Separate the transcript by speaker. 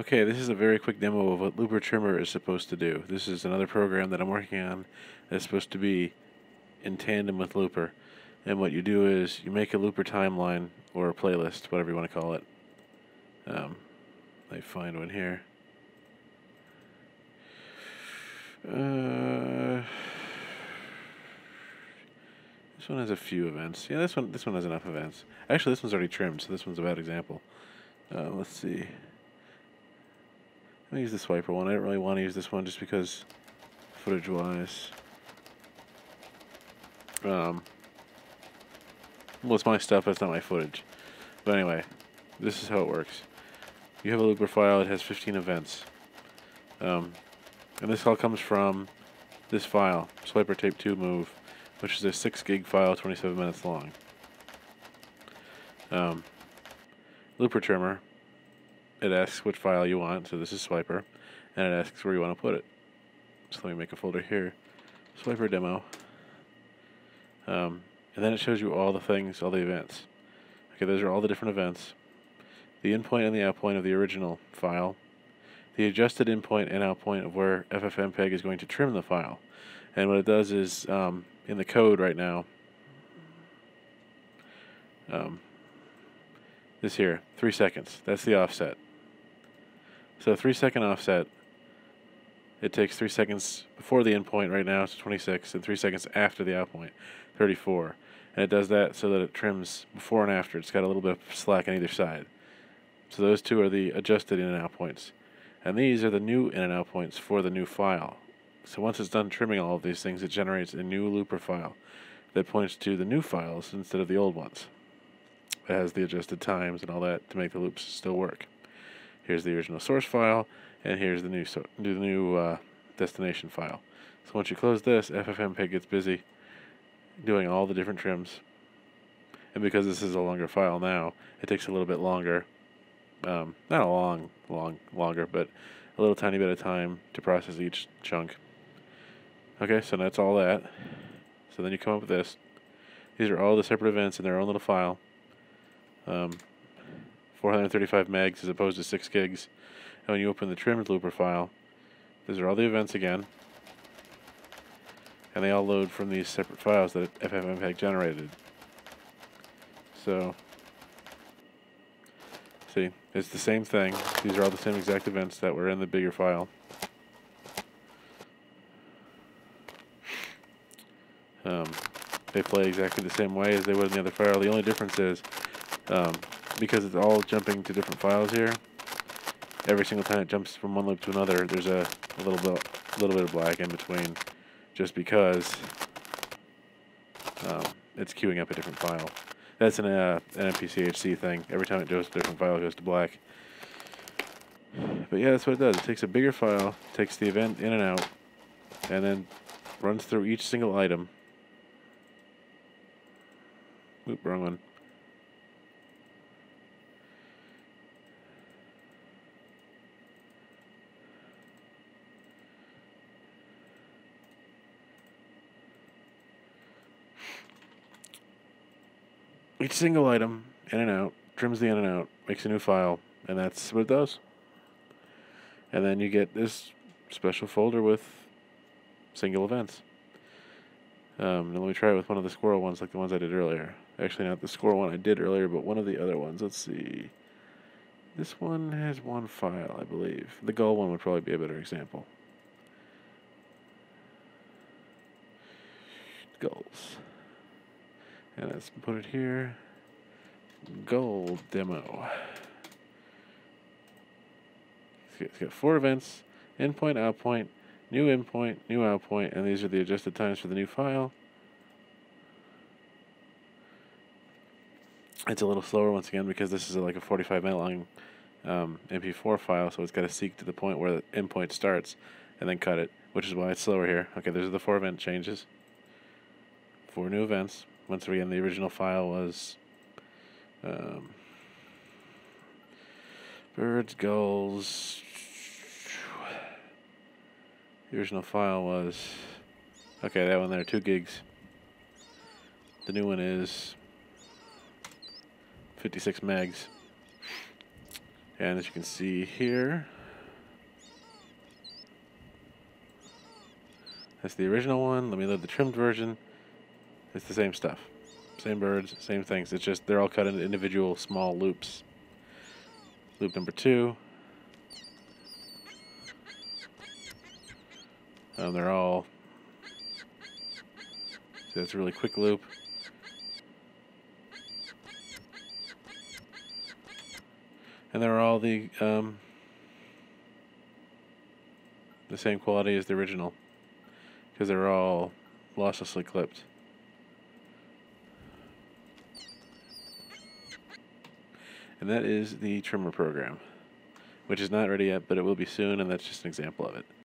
Speaker 1: Okay, this is a very quick demo of what Looper Trimmer is supposed to do. This is another program that I'm working on that's supposed to be in tandem with Looper. And what you do is you make a Looper timeline or a playlist, whatever you want to call it. Let me find one here. This one has a few events. Yeah, this one has enough events. Actually, this one's already trimmed, so this one's a bad example. Let's see. I'm going to use the swiper one. I don't really want to use this one just because footage-wise. Well, it's my stuff, but it's not my footage. But anyway, this is how it works. You have a looper file. It has 15 events. And this all comes from this file, swiper tape 2 move, which is a 6 gig file, 27 minutes long. Looper Trimmer. It asks which file you want, so this is swiper, and it asks where you want to put it. So let me make a folder here, swiper demo, and then it shows you all the things, all the events. Okay, those are all the different events. The in point and the out point of the original file, the adjusted in point and out point of where ffmpeg is going to trim the file. And what it does is, in the code right now, this here, 3 seconds, that's the offset. So 3-second offset, it takes 3 seconds before the in point right now, it's 26, and 3 seconds after the out point, 34. And it does that so that it trims before and after. It's got a little bit of slack on either side. So those two are the adjusted in and out points. And these are the new in and out points for the new file. So once it's done trimming all of these things, it generates a new looper file that points to the new files instead of the old ones. It has the adjusted times and all that to make the loops still work. Here's the original source file, and here's the new destination file. So once you close this, ffmpeg gets busy doing all the different trims. And because this is a longer file now, it takes a little bit longer. Not a longer, but a little tiny bit of time to process each chunk. Okay, so that's all that. So then you come up with this. These are all the separate events in their own little file. 435 megs as opposed to 6 gigs. And when you open the trimmed looper file, these are all the events again. And they all load from these separate files that ffmpeg generated. So, see, it's the same thing. These are all the same exact events that were in the bigger file. They play exactly the same way as they would in the other file. The only difference is, because it's all jumping to different files here, every single time it jumps from one loop to another, there's a little bit of black in between, just because it's queuing up a different file. That's an MPC-HC thing. Every time it goes to a different file, it goes to black. But yeah, that's what it does. It takes a bigger file, takes the event in and out, and then runs through each single item. Oop, wrong one. Each single item, in and out, trims the in and out, makes a new file, and that's what it does. And then you get this special folder with single events. Now let me try it with one of the squirrel ones like the ones I did earlier. Actually, not the squirrel one I did earlier, but one of the other ones. Let's see. This one has one file, I believe. The gull one would probably be a better example. Gulls. And let's put it here. Gull demo. It's got 4 events: in point, out point, new in point, new out point, and these are the adjusted times for the new file. It's a little slower once again because this is like a 45-minute long MP4 file, so it's got to seek to the point where the in point starts and then cut it, which is why it's slower here. Okay, those are the 4 event changes. 4 new events. Once again, the original file was birds, gulls. The original file was, okay, that one there, 2 gigs. The new one is 56 megs. And as you can see here, that's the original one. Let me load the trimmed version. It's the same stuff. Same birds, same things. It's just they're all cut into individual small loops. Loop number 2. They're all... So it's a really quick loop. And they're all the same quality as the original, because they're all losslessly clipped. And that is the trimmer program, which is not ready yet, but it will be soon, and that's just an example of it.